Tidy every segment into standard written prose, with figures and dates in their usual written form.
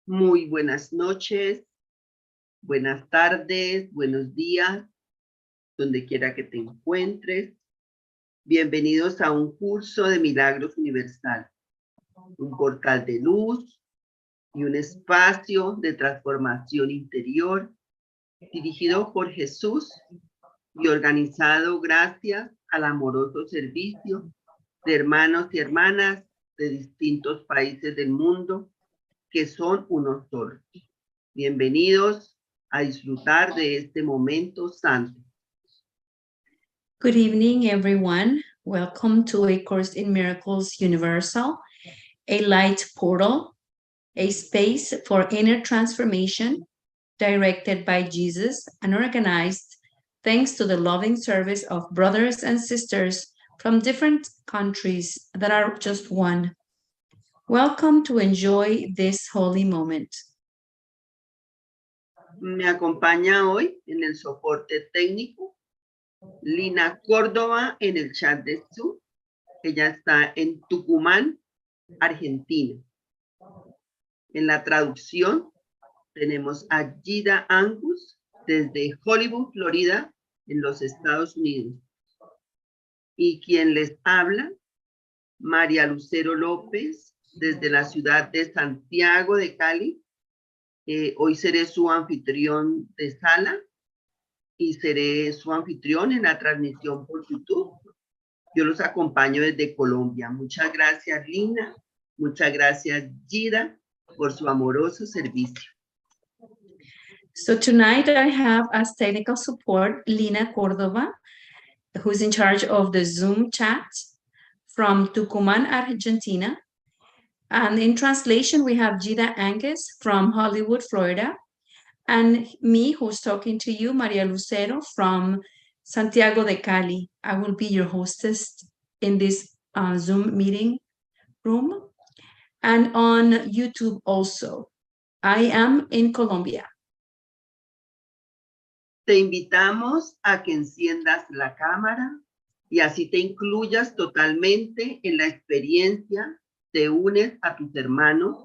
Muy buenas noches, buenas tardes, buenos días, donde quiera que te encuentres. Bienvenidos a un curso de milagros universal, un portal de luz y un espacio de transformación interior dirigido por Jesús y organizado gracias al amoroso servicio de hermanos y hermanas de distintos países del mundo que son uno solo. Bienvenidos a disfrutar de este momento santo. Good evening, everyone. Welcome to A Course in Miracles Universal, a light portal, a space for inner transformation directed by Jesus and organized thanks to the loving service of brothers and sisters from different countries that are just one. Welcome to enjoy this holy moment. Me acompaña hoy en el soporte técnico Lina Córdoba en el chat de Zoom. Ella está en Tucumán, Argentina. En la traducción tenemos a Gida Angus desde Hollywood, Florida, en los Estados Unidos. Y quien les habla, María Lucero López, desde la ciudad de Santiago de Cali. Hoy seré su anfitrión de sala y seré su anfitrión en la transmisión por YouTube. Yo los acompaño desde Colombia. Muchas gracias, Lina. Muchas gracias, Gida, por su amoroso servicio. So tonight I have as technical support Lina Córdoba, who's in charge of the Zoom chat from Tucumán, Argentina. And in translation, we have Gida Angus from Hollywood, Florida. And me, who's talking to you, Maria Lucero from Santiago de Cali. I will be your hostess in this Zoom meeting room. And on YouTube also. I am in Colombia. Te invitamos a que enciendas la cámara y así te incluyas totalmente en la experiencia, te unes a tus hermanos,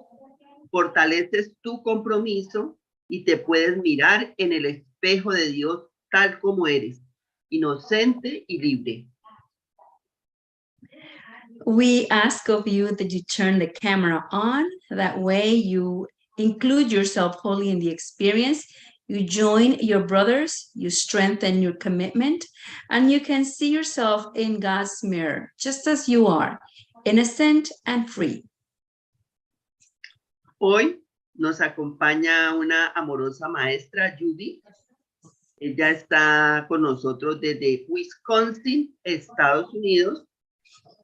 fortaleces tu compromiso y te puedes mirar en el espejo de Dios tal como eres, inocente y libre. We ask of you that you turn the camera on. That way you include yourself wholly in the experience. You join your brothers, you strengthen your commitment, and you can see yourself in God's mirror, just as you are, innocent and free. Hoy nos acompaña una amorosa maestra, Jubi. Ella está con nosotros desde Wisconsin, Estados Unidos.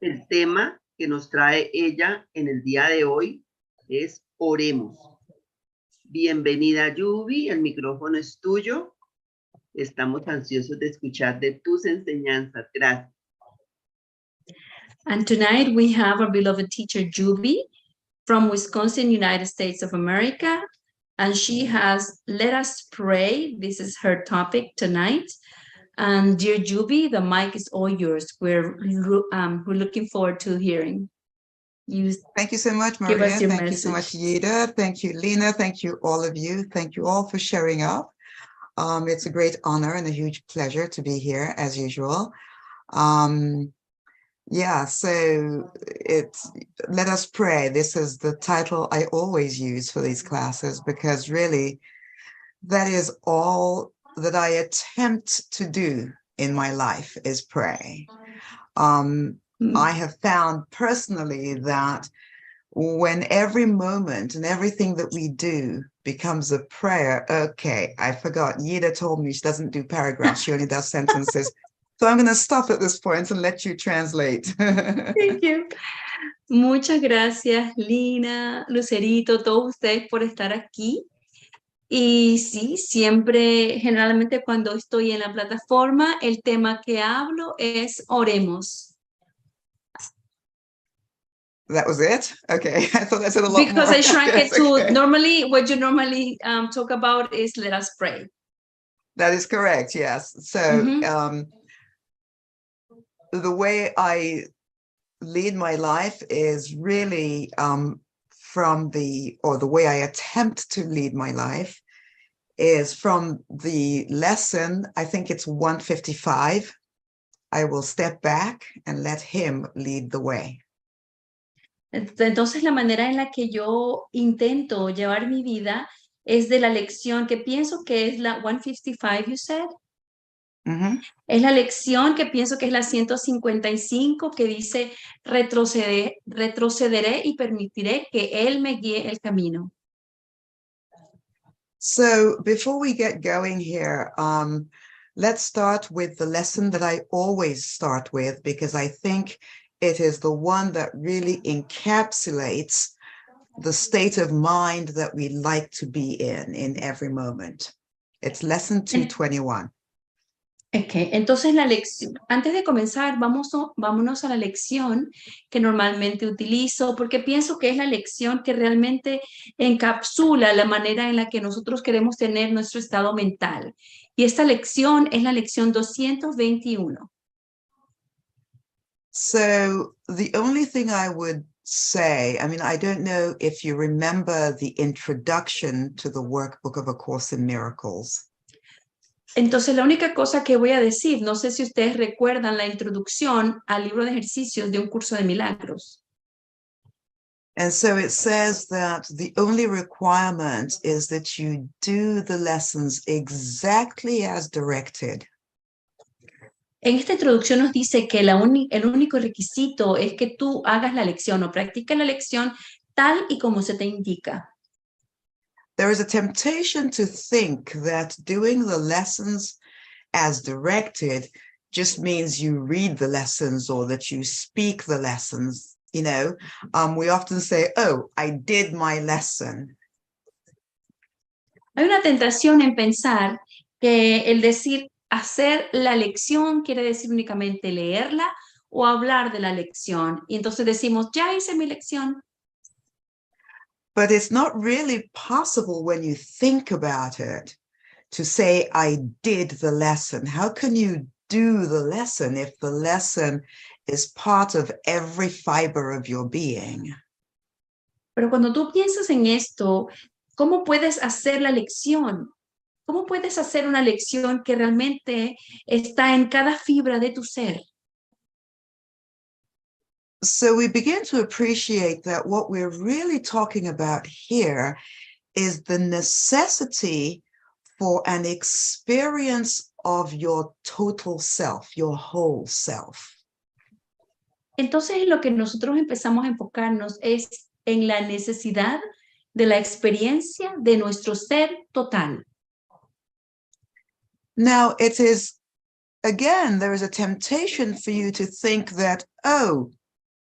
El tema que nos trae ella en el día de hoy es Oremos. Bienvenida, Jubi, el micrófono es tuyo. Estamos ansiosos de escuchar de tus enseñanzas. Gracias. And tonight we have our beloved teacher, Jubi, from Wisconsin, United States of America. And she has Let Us Pray. This is her topic tonight. And dear Jubi, the mic is all yours. We're looking forward to hearing you. Thank you so much, Maria. Thank you so much, Yida. Thank you, Lina. Thank you, all of you. Thank you all for showing up. It's a great honor and a huge pleasure to be here, as usual. Yeah, so it's Let Us Pray. This is the title I always use for these classes because really that is all that I attempt to do in my life is pray. I have found personally that when every moment and everything that we do becomes a prayer, okay, I forgot, Yida told me she doesn't do paragraphs, she only does sentences. So I'm going to stop at this point and let you translate. Thank you. Muchas gracias, Lina, Lucerito, todos ustedes por estar aquí. Y sí, siempre, generalmente cuando estoy en la plataforma, el tema que hablo es Oremos. That was it? Okay, I thought I said a lot more. Because I shrank Yes, it to, okay. normally, what you normally talk about is Let Us Pray. That is correct, yes. So the way I lead my life is really from the way I attempt to lead my life is from the lesson, I think it's 155. I will step back and let him lead the way. Entonces, la manera en la que yo intento llevar mi vida es de la lección que pienso que es la 155, you said? Es la lección que pienso que es la 155 que dice retrocederé y permitiré que Él me guíe el camino. So before we get going here, let's start with the lesson that I always start with, because I think it is the one that really encapsulates the state of mind that we like to be in every moment. It's lesson 221. Okay, entonces la lección, antes de comenzar, vámonos a la lección que normalmente utilizo, porque pienso que es la lección que realmente encapsula la manera en la que nosotros queremos tener nuestro estado mental. Y esta lección es la lección 221. So the only thing I would say, I mean, I don't know if you remember the introduction to the workbook of A Course in Miracles. Entonces, la única cosa que voy a decir, no sé si ustedes recuerdan la introducción al libro de ejercicios de Un Curso de Milagros. And so it says that the only requirement is that you do the lessons exactly as directed. En esta introducción nos dice que el único requisito es que tú hagas la lección o practiques la lección tal y como se te indica. There is a temptation to think that doing the lessons as directed just means you read the lessons or that you speak the lessons. You know, we often say, oh, I did my lesson. Hay una tentación en pensar que el decir hacer la lección quiere decir únicamente leerla o hablar de la lección. Y entonces decimos, ya hice mi lección. But it's not really possible when you think about it to say, I did the lesson. How can you do the lesson if the lesson is part of every fiber of your being? Pero cuando tú piensas en esto, ¿cómo puedes hacer la lección? ¿Cómo puedes hacer una lección que realmente está en cada fibra de tu ser? So we begin to appreciate that what we're really talking about here is the necessity for an experience of your total self, your whole self. Entonces, lo que nosotros empezamos a enfocarnos es en la necesidad de la experiencia de nuestro ser total. Now, it is, again, there is a temptation for you to think that, oh,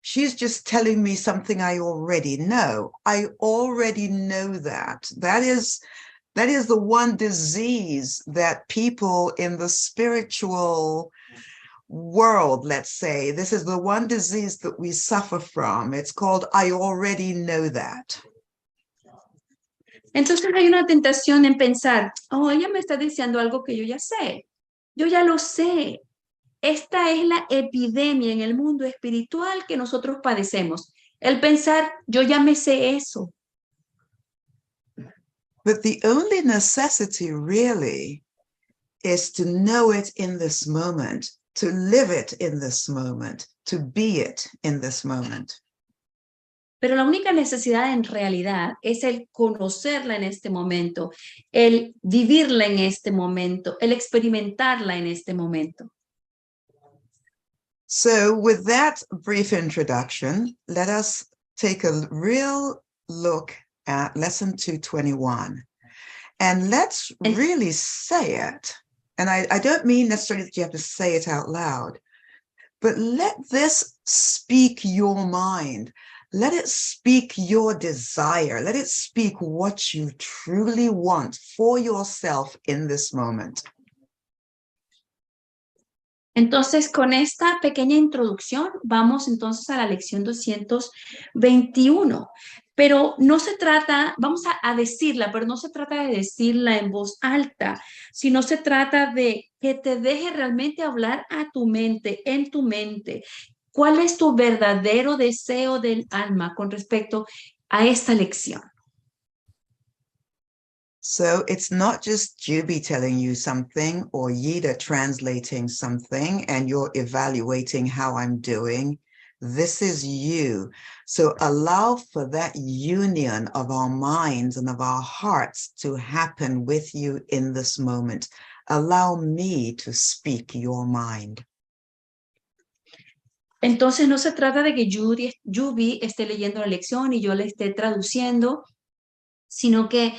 she's just telling me something I already know. I already know that. That is the one disease that people in the spiritual world, let's say, this is the one disease that we suffer from. It's called, I already know that. Entonces hay una tentación en pensar, oh, ella me está diciendo algo que yo ya sé. Yo ya lo sé. Esta es la epidemia en el mundo espiritual que nosotros padecemos. El pensar, yo ya me sé eso. But the only necessity really is to know it in this moment, to live it in this moment, to be it in this moment. Pero la única necesidad en realidad es el conocerla en este momento, el vivirla en este momento, el experimentarla en este momento. So with that brief introduction, let us take a real look at lesson 221. And let's really say it. And I don't mean necessarily that you have to say it out loud, but let this speak your mind. Let it speak your desire. Let it speak what you truly want for yourself in this moment. Entonces, con esta pequeña introducción, vamos entonces a la lección 221. Pero no se trata, vamos a decirla, pero no se trata de decirla en voz alta, sino se trata de que te deje realmente hablar a tu mente, en tu mente. ¿Cuál es tu verdadero deseo del alma con respecto a esta lección. So it's not just Jubi telling you something or Yida translating something and you're evaluating how I'm doing. This is you. So allow for that union of our minds and of our hearts to happen with you in this moment. Allow me to speak your mind. Entonces no se trata de que Jubi esté leyendo la lección y yo le esté traduciendo, sino que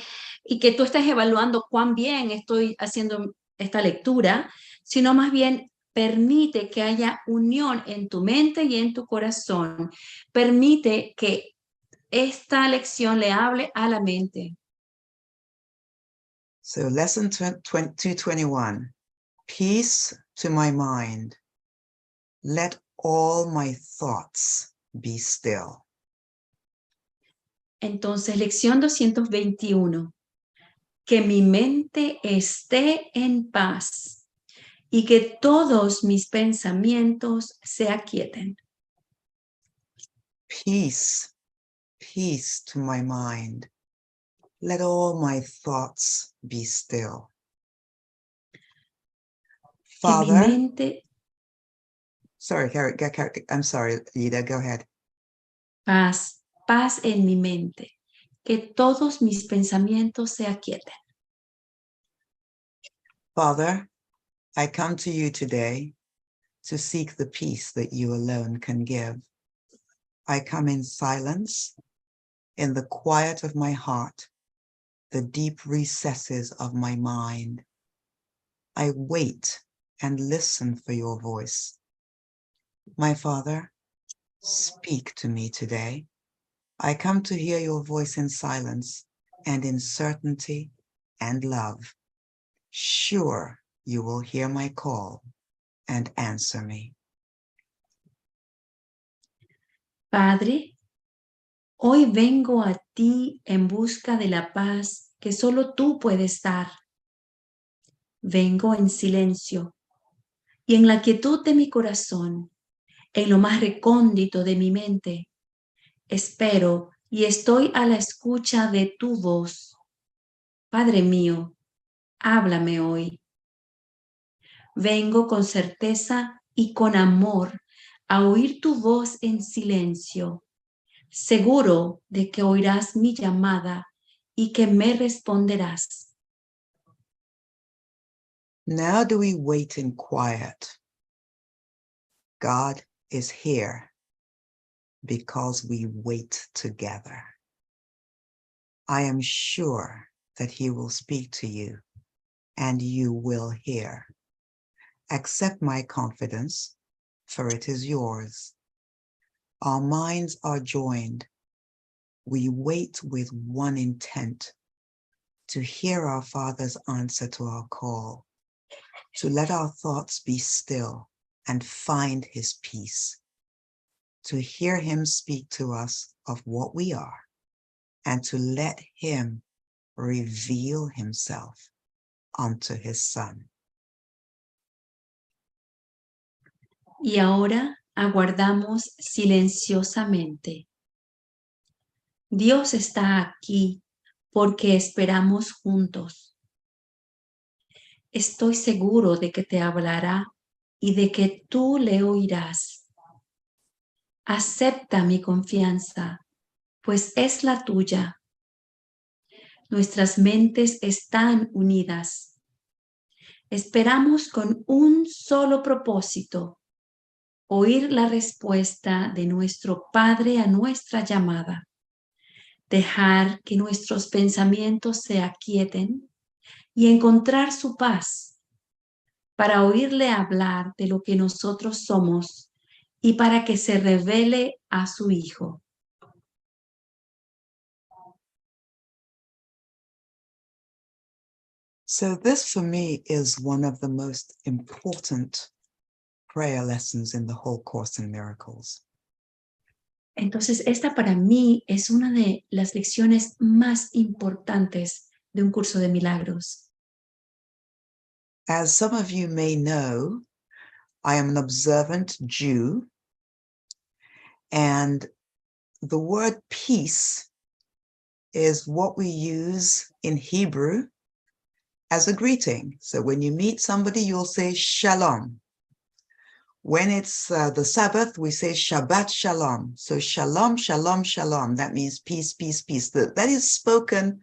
tú estés evaluando cuán bien estoy haciendo esta lectura, sino más bien permite que haya unión en tu mente y en tu corazón. Permite que esta lección le hable a la mente. So lesson 221, peace to my mind. Let all my thoughts be still. Entonces, lección 221. Que mi mente esté en paz y que todos mis pensamientos se aquieten. Peace, peace to my mind. Let all my thoughts be still. Father, que mi mente, sorry, I'm sorry, Ida, go ahead. paz en mi mente, que todos mis pensamientos se aquieten. Father, I come to you today to seek the peace that you alone can give. I come in silence, in the quiet of my heart, the deep recesses of my mind. I wait and listen for your voice. My Father, speak to me today. I come to hear your voice in silence and in certainty and love. Sure, you will hear my call and answer me. Padre, hoy vengo a ti en busca de la paz que solo tú puedes dar. Vengo en silencio y en la quietud de mi corazón, en lo más recóndito de mi mente. Espero y estoy a la escucha de tu voz. Padre mío, háblame hoy. Vengo con certeza y con amor a oír tu voz en silencio, seguro de que oirás mi llamada y que me responderás. Now do we wait in quiet. God is here because we wait together. I am sure that he will speak to you and you will hear. Accept my confidence, for it is yours. Our minds are joined. We wait with one intent, to hear our Father's answer to our call, to let our thoughts be still and find his peace, to hear him speak to us of what we are, and to let him reveal himself unto his Son. Y ahora aguardamos silenciosamente. Dios está aquí porque esperamos juntos. Estoy seguro de que te hablará y de que tú le oirás. Acepta mi confianza, pues es la tuya. Nuestras mentes están unidas. Esperamos con un solo propósito: oír la respuesta de nuestro Padre a nuestra llamada. Dejar que nuestros pensamientos se aquieten y encontrar su paz, para oírle hablar de lo que nosotros somos y para que se revele a su Hijo. So this for me is one of the most important prayer lessons in the whole Course in Miracles. Entonces, esta para mí es una de las lecciones más importantes de un curso de milagros. As some of you may know, I am an observant Jew, and the word peace is what we use in Hebrew as a greeting. So when you meet somebody, you'll say shalom. When it's the Sabbath, we say Shabbat Shalom. So shalom, shalom, shalom. That means peace, peace, peace. That is spoken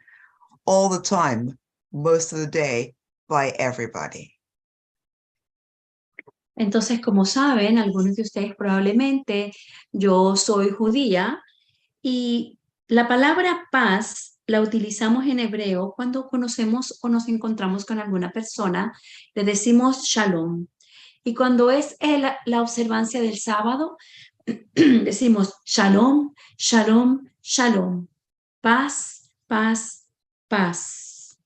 all the time, most of the day, by everybody. Entonces, como saben, algunos de ustedes probablemente, yo soy judía y la palabra paz la utilizamos en hebreo cuando conocemos o nos encontramos con alguna persona, le decimos shalom. Y cuando es la observancia del sábado, decimos shalom, shalom, shalom. Paz, paz, paz.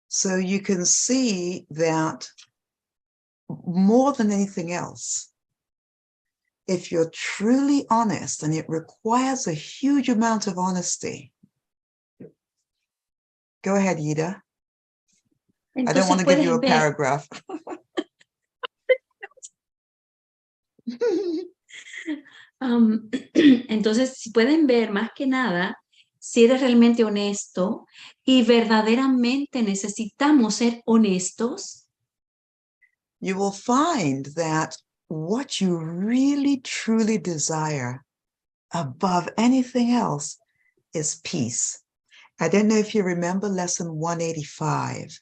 So you can see that more than anything else, if you're truly honest, and it requires a huge amount of honesty. Go ahead, Ida. Entonces, I don't want to give you a ver, paragraph. Entonces, si pueden ver más que nada, si eres realmente honesto y verdaderamente necesitamos ser honestos, you will find that what you really, truly desire above anything else is peace. I don't know if you remember lesson 185.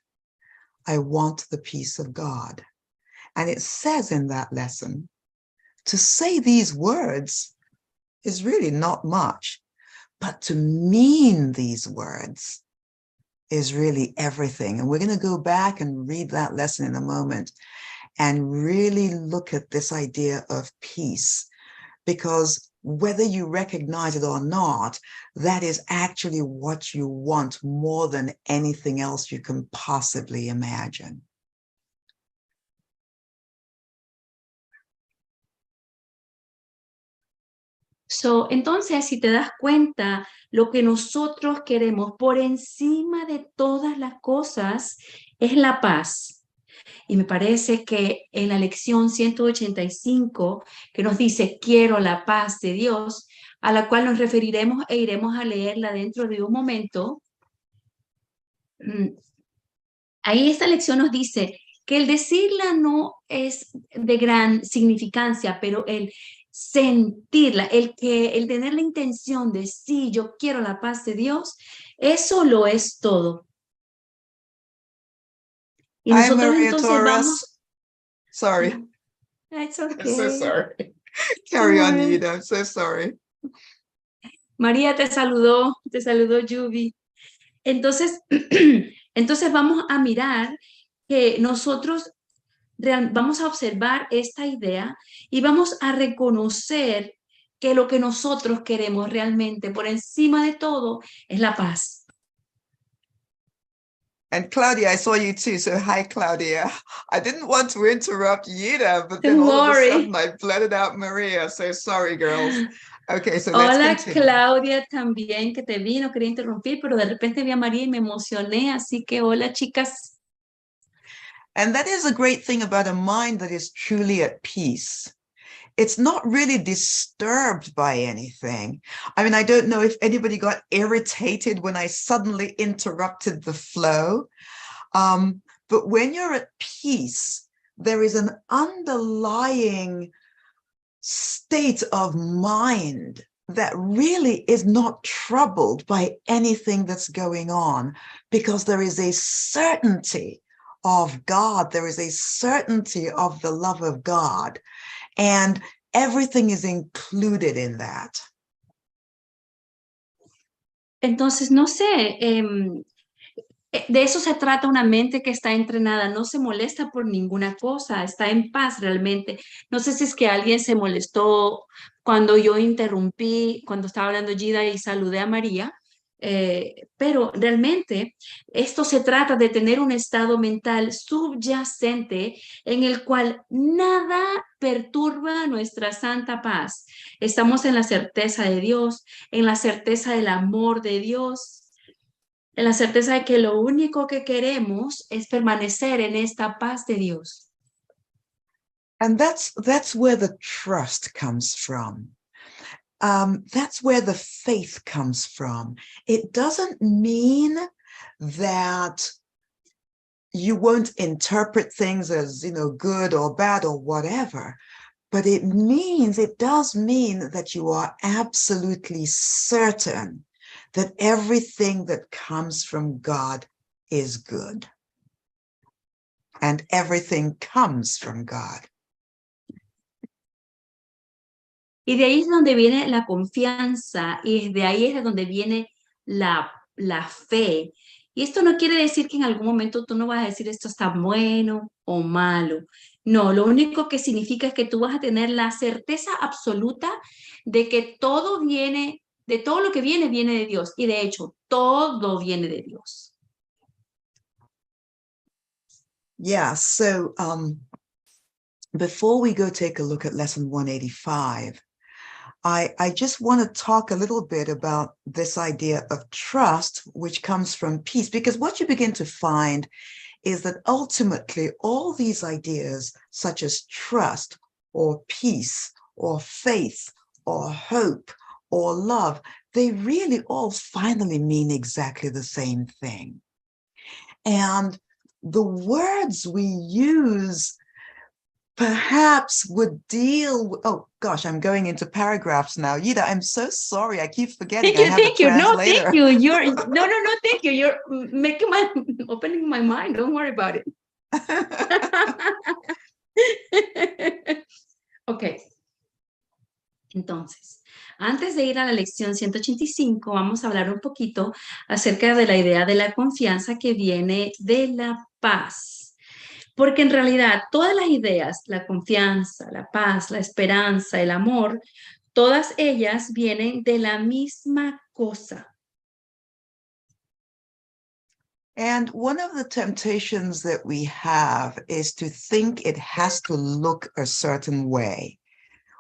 I want the peace of God. And it says in that lesson, to say these words is really not much, but to mean these words is really everything. And we're going to go back and read that lesson in a moment and really look at this idea of peace, because whether you recognize it or not, that is actually what you want more than anything else you can possibly imagine. Entonces, si te das cuenta, lo que nosotros queremos por encima de todas las cosas es la paz. Y me parece que en la lección 185, que nos dice, quiero la paz de Dios, a la cual nos referiremos e iremos a leerla dentro de un momento, ahí esta lección nos dice que el decirla no es de gran significancia, pero el sentirla, el tener la intención de sí, yo quiero la paz de Dios, eso lo es todo. Y Hi, nosotros Maria entonces Torres. vamos... Sorry. It's okay. I'm so sorry. Carry on, Ida. I'm so sorry. María te saludó Jubi. Entonces, entonces vamos a mirar que nosotros vamos a observar esta idea y vamos a reconocer que lo que nosotros queremos realmente por encima de todo es la paz. And Claudia, I saw you too. So hi, Claudia. I didn't want to interrupt Yida, but then Don't all worry. of a sudden I blurted out Maria. So sorry, girls. Okay, so Hola, let's continue. Claudia también, que te vi, no quería interrumpir, pero de repente vi a María y me emocioné, así que hola, chicas. And that is a great thing about a mind that is truly at peace. It's not really disturbed by anything. I mean, I don't know if anybody got irritated when I suddenly interrupted the flow. But when you're at peace, there is an underlying state of mind that really is not troubled by anything that's going on, because there is a certainty of God. There is a certainty of the love of God. And everything is included in that. Entonces, no sé, de eso se trata una mente que está entrenada, no se molesta por ninguna cosa, está en paz realmente. No sé si es que alguien se molestó cuando yo interrumpí, cuando estaba hablando Gida y saludé a María, pero realmente esto se trata de tener un estado mental subyacente en el cual nada perturba nuestra santa paz. Estamos en la certeza de Dios, en la certeza del amor de Dios, en la certeza de que lo único que queremos es permanecer en esta paz de Dios. And that's where the trust comes from. that's where the faith comes from. It doesn't mean that you won't interpret things as, good or bad or whatever, but it does mean that you are absolutely certain that everything that comes from God is good. And everything comes from God. Y de ahí es donde viene la confianza, y de ahí es de donde viene la fe. Y esto no quiere decir que en algún momento tú no vas a decir esto está bueno o malo. No, lo único que significa es que tú vas a tener la certeza absoluta de que todo viene, de todo lo que viene, viene de Dios. Y de hecho, todo viene de Dios. Yeah, so before we go take a look at lesson 185, I just want to talk a little bit about this idea of trust, which comes from peace, because what you begin to find is that ultimately all these ideas, such as trust or peace or faith or hope or love, they really all finally mean exactly the same thing. And the words we use perhaps would deal with, oh gosh, I'm going into paragraphs now. Yida, I'm so sorry. I keep forgetting. Thank you. No, thank you. No, thank you. You're opening my mind. Don't worry about it. Ok. Entonces, antes de ir a la lección 185, vamos a hablar un poquito acerca de la idea de la confianza que viene de la paz. Porque en realidad todas las ideas, la confianza, la paz, la esperanza, el amor, todas ellas vienen de la misma cosa. And one of the temptations that we have is to think it has to look a certain way.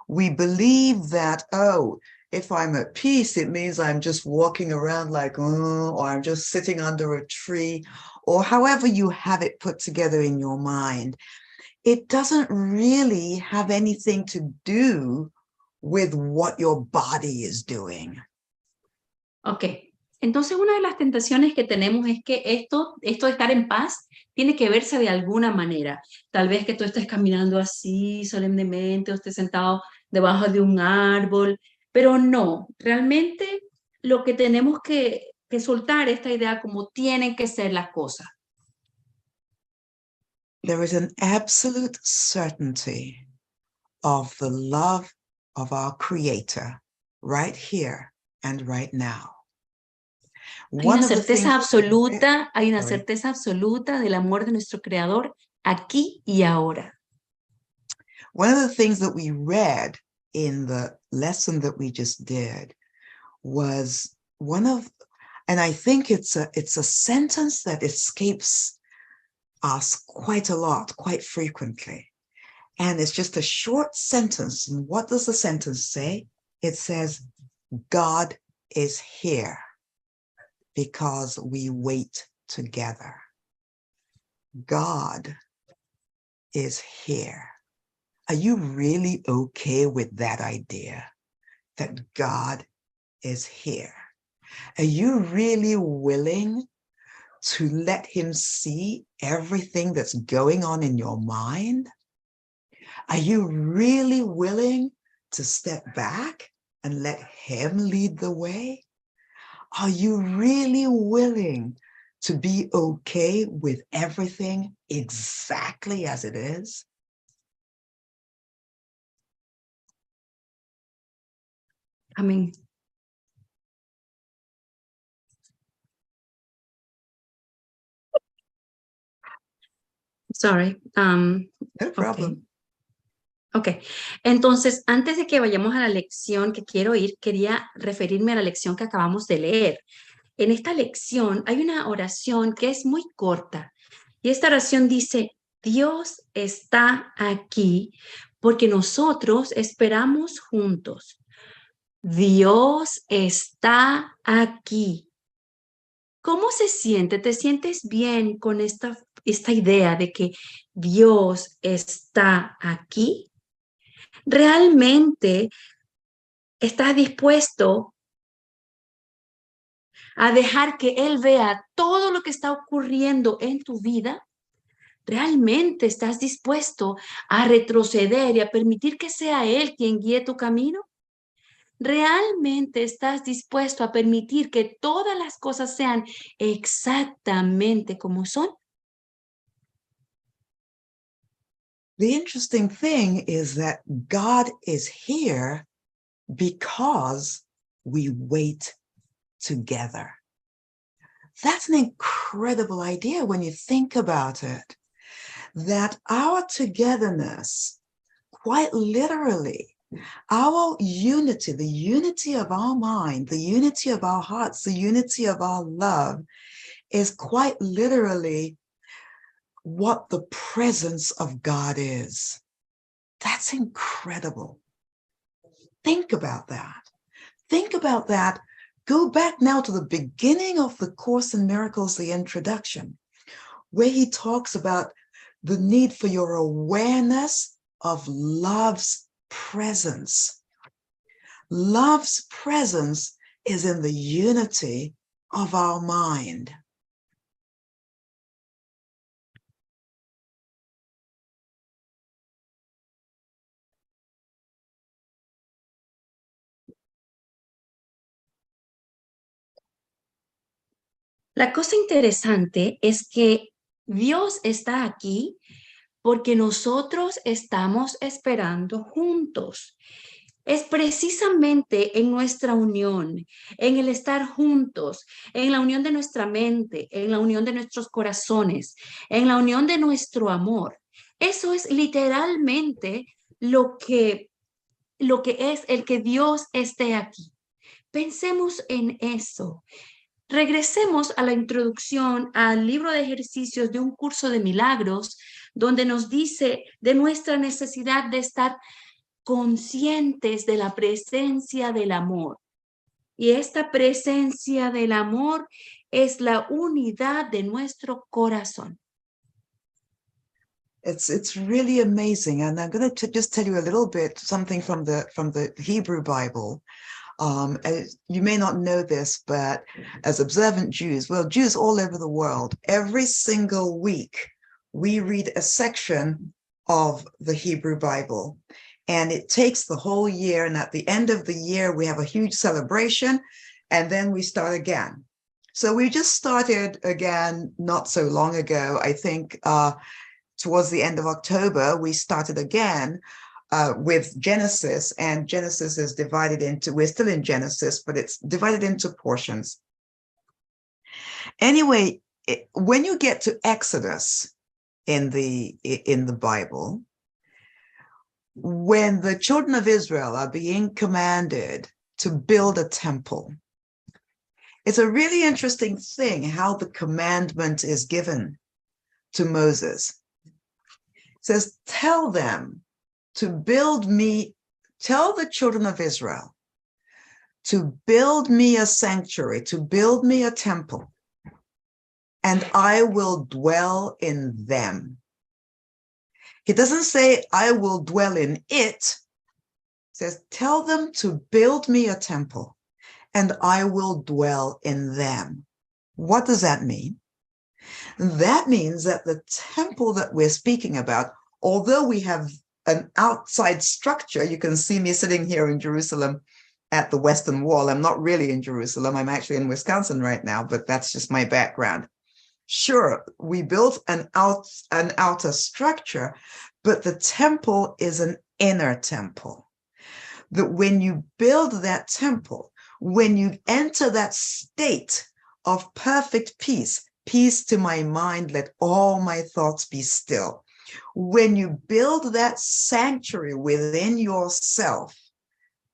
We believe that, oh, if I'm at peace, it means I'm just walking around like, or I'm just sitting under a tree, or however you have it put together in your mind. It doesn't really have anything to do with what your body is doing. Ok, entonces una de las tentaciones que tenemos es que esto de estar en paz tiene que verse de alguna manera. Tal vez que tú estés caminando así solemnemente o estés sentado debajo de un árbol, pero no, realmente lo que tenemos que soltar esta idea como tienen que ser las cosas. There is an absolute certainty of the love of our Creator right here and right now. Hay una certeza absoluta del amor de nuestro Creador aquí y ahora. One of the things that we read in the lesson that we just did was and I think it's a sentence that escapes us quite a lot, quite frequently. And it's just a short sentence. And what does the sentence say? It says, God is here because we wait together. God is here. Are you really okay with that idea that God is here? Are you really willing to let him see everything that's going on in your mind? Are you really willing to step back and let him lead the way? Are you really willing to be okay with everything exactly as it is? I mean, sorry. No problem. Ok, entonces antes de que vayamos a la lección que quiero ir, quería referirme a la lección que acabamos de leer. En esta lección hay una oración que es muy corta y esta oración dice, Dios está aquí porque nosotros esperamos juntos. Dios está aquí. ¿Cómo se siente? ¿Te sientes bien con esta idea de que Dios está aquí? Realmente ¿Estás dispuesto a dejar que Él vea todo lo que está ocurriendo en tu vida? ¿Realmente estás dispuesto a retroceder y a permitir que sea Él quien guíe tu camino? ¿Realmente estás dispuesto a permitir que todas las cosas sean exactamente como son? The interesting thing is that God is here because we wait together. That's an incredible idea when you think about it, that our togetherness, quite literally, our unity, the unity of our mind, the unity of our hearts, the unity of our love is quite literally what the presence of God is. That's incredible. Think about that. Think about that. Go back now to the beginning of the Course in Miracles, the introduction, where he talks about the need for your awareness of love's presence. Love's presence is in the unity of our mind. La cosa interesante es que Dios está aquí porque nosotros estamos esperando juntos. Es precisamente en nuestra unión, en el estar juntos, en la unión de nuestra mente, en la unión de nuestros corazones, en la unión de nuestro amor. Eso es literalmente lo que es el que Dios esté aquí. Pensemos en eso. Regresemos a la introducción al libro de ejercicios de Un Curso de Milagros, donde nos dice de nuestra necesidad de estar conscientes de la presencia del amor. Y esta presencia del amor es la unidad de nuestro corazón. It's really amazing, and I'm going to just tell you a little bit something from the Hebrew Bible. You may not know this, but as observant Jews, well, Jews all over the world, every single week we read a section of the Hebrew Bible, and it takes the whole year. And at the end of the year, we have a huge celebration, and then we start again. So we just started again not so long ago. I think towards the end of October, we started again with Genesis, and Genesis is divided into, we're still in Genesis, but it's divided into portions. Anyway, when you get to Exodus in the Bible, when the children of Israel are being commanded to build a temple, it's a really interesting thing how the commandment is given to Moses. It says, tell them to build me, tell the children of Israel to build me a sanctuary, to build me a temple, and I will dwell in them. He doesn't say, I will dwell in it. He says, tell them to build me a temple, and I will dwell in them. What does that mean? That means that the temple that we're speaking about, although we have an outside structure, you can see me sitting here in Jerusalem at the Western Wall. I'm not really in Jerusalem. I'm actually in Wisconsin right now, but that's just my background. Sure, we built an outer structure, but the temple is an inner temple. That when you build that temple, when you enter that state of perfect peace, peace to my mind, let all my thoughts be still. When you build that sanctuary within yourself,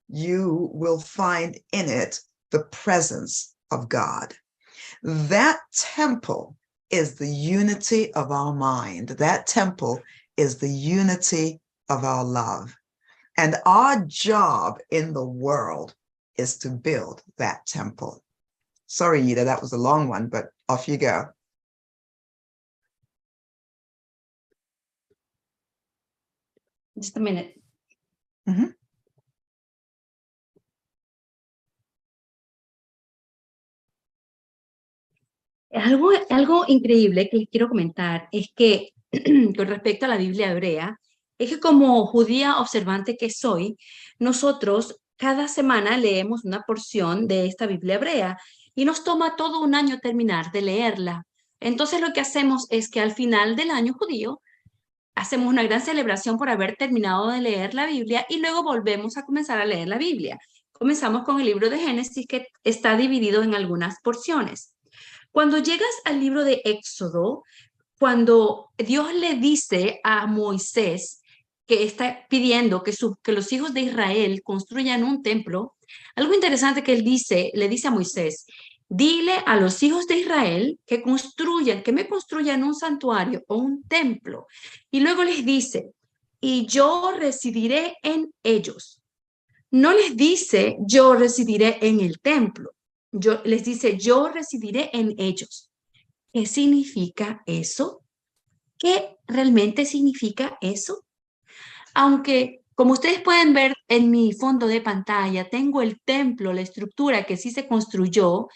you will find in it the presence of God. That temple is the unity of our mind. That temple is the unity of our love. And our job in the world is to build that temple. Sorry, Yida, that was a long one, but off you go. Just a minute. Mm-hmm. Algo increíble que les quiero comentar es que con respecto a la Biblia hebrea, es que como judía observante que soy, nosotros cada semana leemos una porción de esta Biblia hebrea y nos toma todo un año terminar de leerla. Entonces lo que hacemos es que al final del año judío hacemos una gran celebración por haber terminado de leer la Biblia y luego volvemos a comenzar a leer la Biblia. Comenzamos con el libro de Génesis, que está dividido en algunas porciones. Cuando llegas al libro de Éxodo, cuando Dios le dice a Moisés que está pidiendo que los hijos de Israel construyan un templo, algo interesante que él dice, le dice a Moisés: dile a los hijos de Israel que me construyan un santuario o un templo. Y luego les dice: y yo residiré en ellos. No les dice: yo residiré en el templo. Les dice: yo residiré en ellos. ¿Qué significa eso? ¿Qué realmente significa eso? Aunque, como ustedes pueden ver en mi fondo de pantalla, tengo el templo, la estructura que sí se construyó.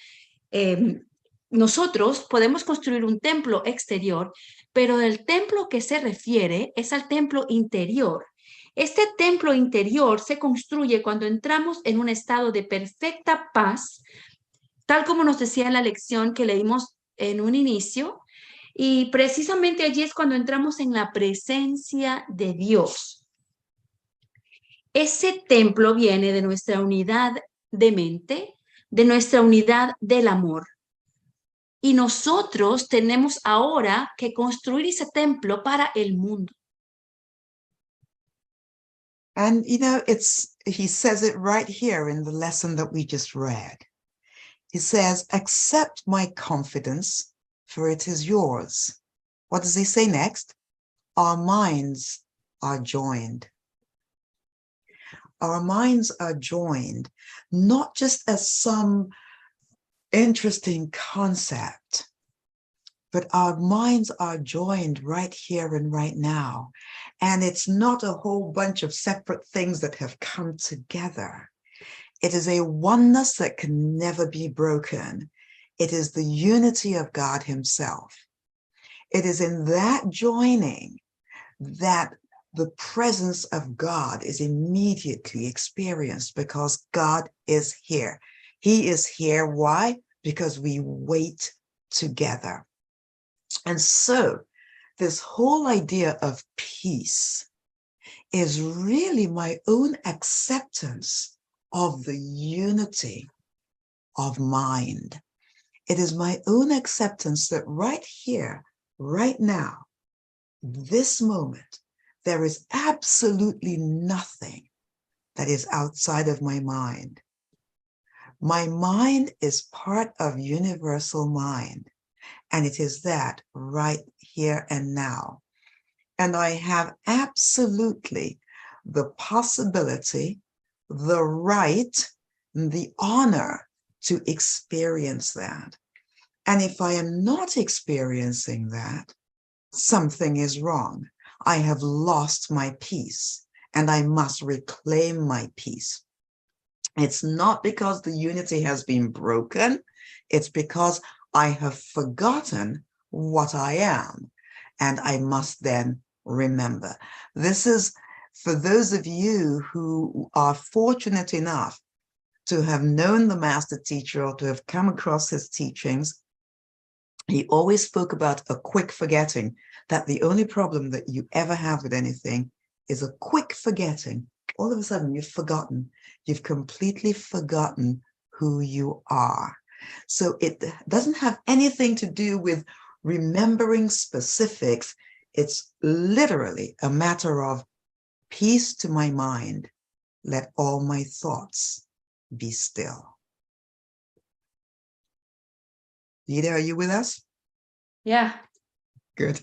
Nosotros podemos construir un templo exterior, pero el templo que se refiere es al templo interior. Este templo interior se construye cuando entramos en un estado de perfecta paz, tal como nos decía en la lección que leímos en un inicio, y precisamente allí es cuando entramos en la presencia de Dios. Ese templo viene de nuestra unidad de mente, de nuestra unidad del amor. Y nosotros tenemos ahora que construir ese templo para el mundo. And he says it right here in the lesson that we just read. He says, accept my confidence, for it is yours. What does he say next? Our minds are joined. Our minds are joined, not just as some interesting concept, but our minds are joined right here and right now. And it's not a whole bunch of separate things that have come together. It is a oneness that can never be broken. It is the unity of God himself. It is in that joining that the presence of God is immediately experienced, because God is here. He is here. Why? Because we wait together. And so this whole idea of peace is really my own acceptance of the unity of mind. It is my own acceptance that right here, right now, this moment, there is absolutely nothing that is outside of my mind. My mind is part of universal mind, and it is that right here and now. And I have absolutely the possibility, the right, the honor to experience that. And if I am not experiencing that, something is wrong. I have lost my peace, and I must reclaim my peace. It's not because the unity has been broken. It's because I have forgotten what I am, and I must then remember. This is for those of you who are fortunate enough to have known the master teacher or to have come across his teachings. He always spoke about a quick forgetting, that the only problem that you ever have with anything is a quick forgetting. All of a sudden you've forgotten. You've completely forgotten who you are. So it doesn't have anything to do with remembering specifics. It's literally a matter of peace to my mind. Let all my thoughts be still. Vida, are you with us? Yeah. Good.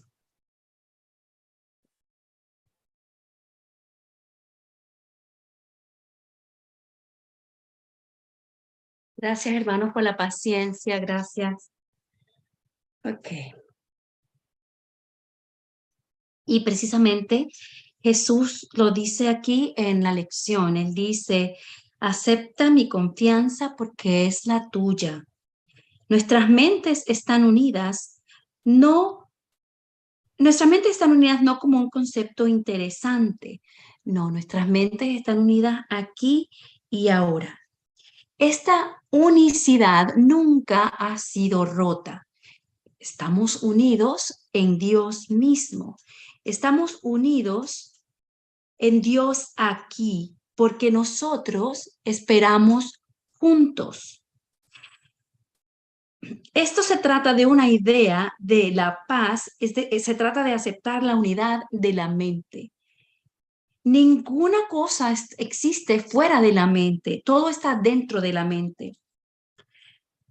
Gracias, hermanos, por la paciencia. Gracias. Ok. Y precisamente Jesús lo dice aquí en la lección. Él dice: acepta mi confianza porque es la tuya. Nuestras mentes están unidas, nuestras mentes están unidas no como un concepto interesante, no, nuestras mentes están unidas aquí y ahora. Esta unicidad nunca ha sido rota. Estamos unidos en Dios mismo. Estamos unidos en Dios aquí, porque nosotros esperamos juntos. Esto se trata de una idea de la paz, se trata de aceptar la unidad de la mente. Ninguna cosa existe fuera de la mente, todo está dentro de la mente.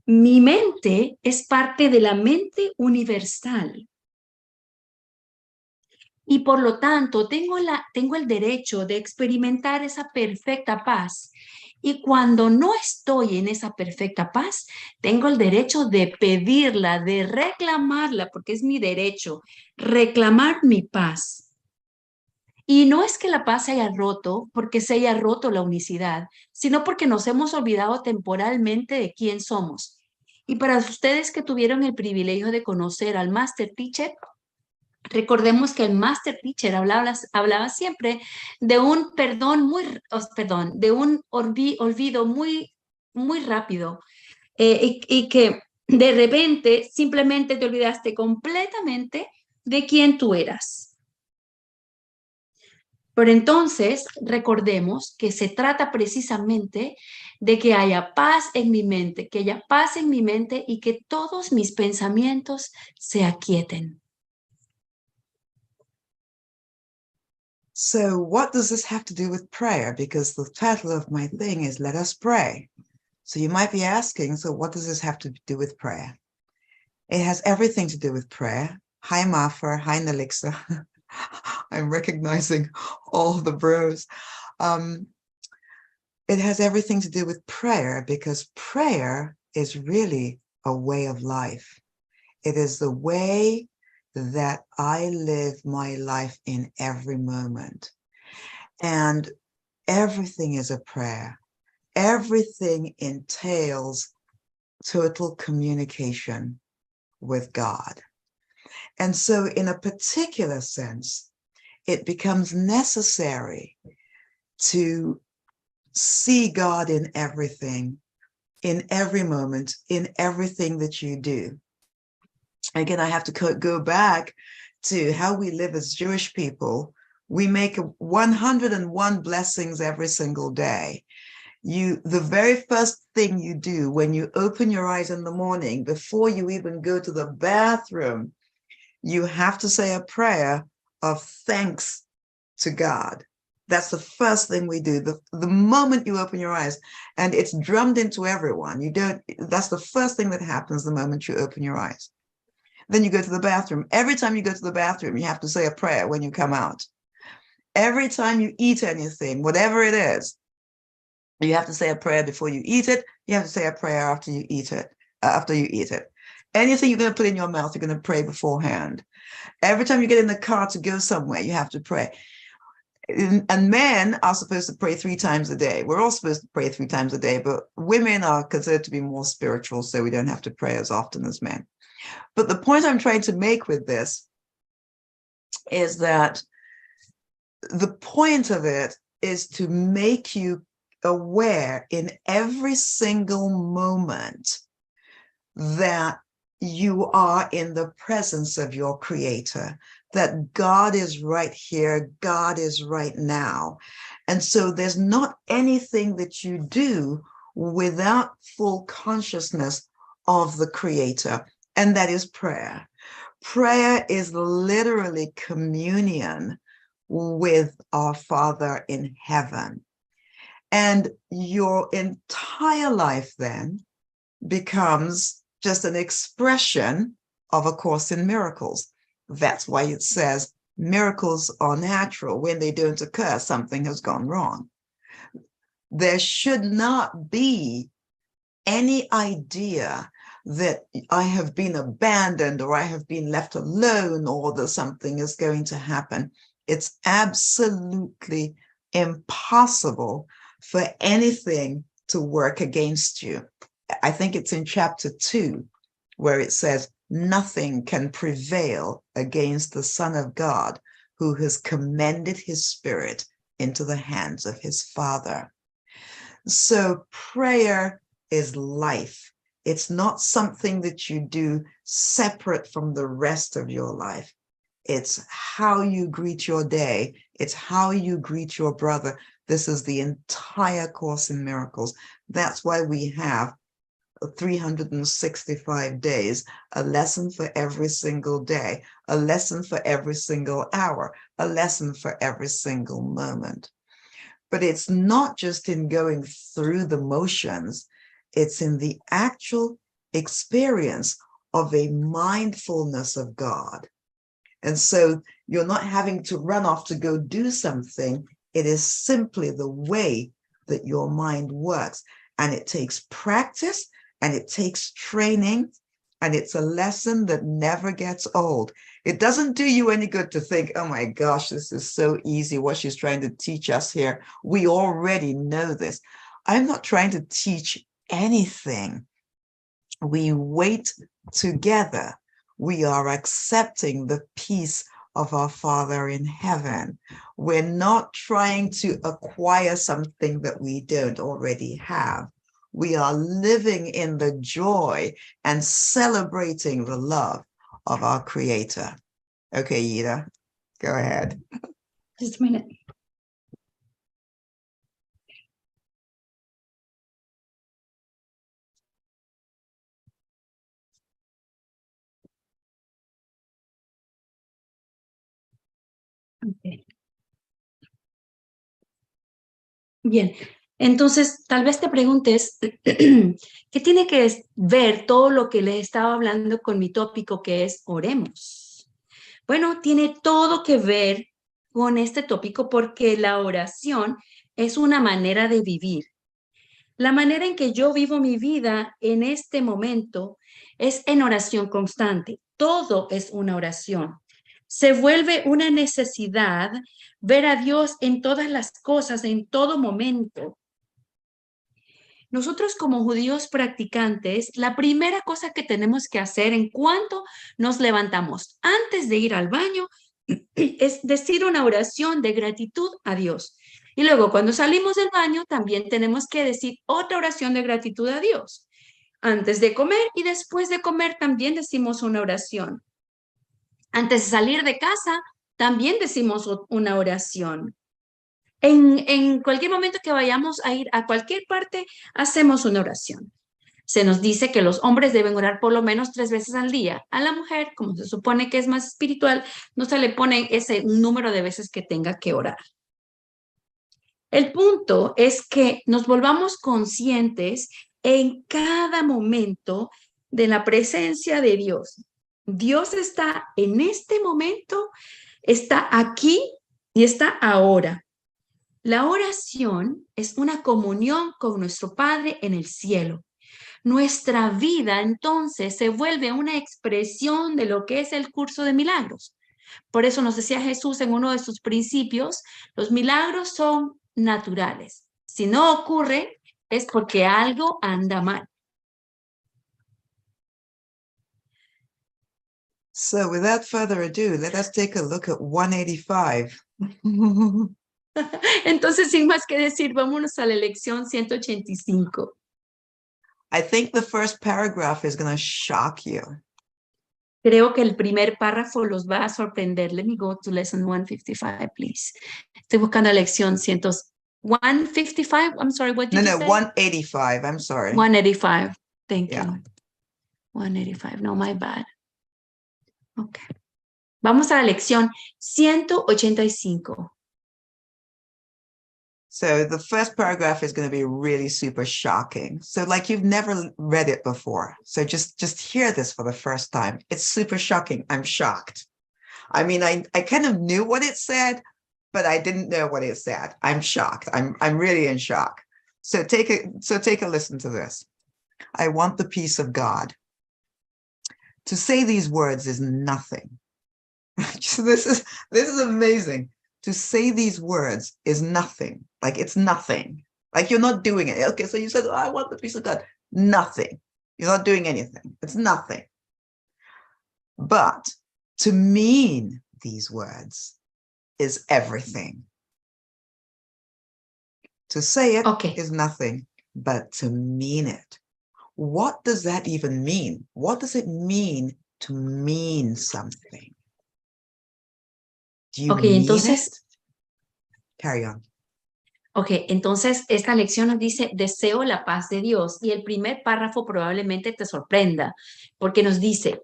Mi mente es parte de la mente universal. Y por lo tanto, tengo el derecho de experimentar esa perfecta paz. Y cuando no estoy en esa perfecta paz, tengo el derecho de pedirla, de reclamarla, porque es mi derecho, reclamar mi paz. Y no es que la paz se haya roto porque se haya roto la unicidad, sino porque nos hemos olvidado temporalmente de quién somos. Y para ustedes que tuvieron el privilegio de conocer al Master Teacher, recordemos que el Master Teacher hablaba siempre de un de un olvido muy rápido y que de repente simplemente te olvidaste completamente de quién tú eras. Pero entonces recordemos que se trata precisamente de que haya paz en mi mente, que haya paz en mi mente y que todos mis pensamientos se aquieten. So what does this have to do with prayer? Because the title of my thing is Let Us Pray. So you might be asking, so what does this have to do with prayer? It has everything to do with prayer. Hi, Mafer. Hi, Nelixa. I'm recognizing all the bros. It has everything to do with prayer because prayer is really a way of life. It is the way that I live my life in every moment. And everything is a prayer. Everything entails total communication with God. And so in a particular sense, it becomes necessary to see God in everything, in every moment, in everything that you do. Again, I have to go back to how we live as Jewish people. We make 101 blessings every single day. The very first thing you do when you open your eyes in the morning, before you even go to the bathroom, you have to say a prayer of thanks to God. That's the first thing we do. The moment you open your eyes, and it's drummed into everyone. That's the first thing that happens the moment you open your eyes. Then you go to the bathroom. Every time you go to the bathroom, you have to say a prayer when you come out. Every time you eat anything, whatever it is, you have to say a prayer before you eat it. You have to say a prayer after you eat it. Anything you're going to put in your mouth, you're going to pray beforehand. Every time you get in the car to go somewhere, you have to pray. And men are supposed to pray 3 times a day. We're all supposed to pray 3 times a day, but women are considered to be more spiritual, so we don't have to pray as often as men. But the point I'm trying to make with this is that the point of it is to make you aware in every single moment that you are in the presence of your Creator, that God is right here, God is right now. And so there's not anything that you do without full consciousness of the Creator, and that is prayer. Prayer is literally communion with our Father in heaven. And your entire life then becomes just an expression of A Course in Miracles. That's why it says miracles are natural. When they don't occur, something has gone wrong. There should not be any idea that I have been abandoned or I have been left alone or that something is going to happen. It's absolutely impossible for anything to work against you. I think it's in chapter 2, where it says, nothing can prevail against the Son of God, who has commended his spirit into the hands of his Father. So prayer is life. It's not something that you do separate from the rest of your life. It's how you greet your day. It's how you greet your brother. This is the entire Course in Miracles. That's why we have 365 days, a lesson for every single day, a lesson for every single hour, a lesson for every single moment. But it's not just in going through the motions, it's in the actual experience of a mindfulness of God. And so you're not having to run off to go do something. It is simply the way that your mind works. And it takes practice and it takes training. And it's a lesson that never gets old. It doesn't do you any good to think, oh my gosh, this is so easy, what she's trying to teach us here. We already know this. I'm not trying to teach anything. We wait together. We are accepting the peace of our Father in heaven. We're not trying to acquire something that we don't already have. We are living in the joy and celebrating the love of our Creator. Okay, Ida, go ahead. Just a minute. Okay. Bien, entonces tal vez te preguntes, ¿qué tiene que ver todo lo que les estaba hablando con mi tópico que es oremos? Bueno, tiene todo que ver con este tópico porque la oración es una manera de vivir. La manera en que yo vivo mi vida en este momento es en oración constante. Todo es una oración. Se vuelve una necesidad ver a Dios en todas las cosas, en todo momento. Nosotros como judíos practicantes, la primera cosa que tenemos que hacer en cuanto nos levantamos antes de ir al baño es decir una oración de gratitud a Dios. Y luego cuando salimos del baño también tenemos que decir otra oración de gratitud a Dios. Antes de comer y después de comer también decimos una oración. Antes de salir de casa también decimos una oración. En cualquier momento que vayamos a ir a cualquier parte, hacemos una oración. Se nos dice que los hombres deben orar por lo menos 3 veces al día. A la mujer, como se supone que es más espiritual, no se le pone ese número de veces que tenga que orar. El punto es que nos volvamos conscientes en cada momento de la presencia de Dios. Dios está en este momento, está aquí y está ahora. La oración es una comunión con nuestro Padre en el cielo. Nuestra vida entonces se vuelve una expresión de lo que es el curso de milagros. Por eso nos decía Jesús en uno de sus principios, los milagros son naturales. Si no ocurre, es porque algo anda mal. So without further ado, let us take a look at 185. Entonces, sin más que decir, vámonos a la lección 185. I think the first paragraph is going to shock you. Creo que el primer párrafo los va a sorprender. Let me go to lesson 155, please. Estoy buscando la lección 155. I'm sorry, what did you say? 185. I'm sorry. 185. Thank Yeah. you. 185. No, my bad. Okay. Vamos a la lección 185. So the first paragraph is going to be really super shocking. So like you've never read it before. So just hear this for the first time. It's super shocking. I'm shocked. I mean, I kind of knew what it said, but I didn't know what it said. I'm shocked. I'm really in shock. So take a listen to this. I want the peace of God. To say these words is nothing. So this is amazing. To say these words is nothing. Like it's nothing. Like you're not doing it. Okay, so you said, oh, I want the peace of God. Nothing. You're not doing anything. It's nothing. But to mean these words is everything. To say it is nothing, but to mean it. What does that even mean? What does it mean to mean something? Do you mean entonces, it? Carry on. Ok, entonces esta lección nos dice, deseo la paz de Dios. Y el primer párrafo probablemente te sorprenda, porque nos dice,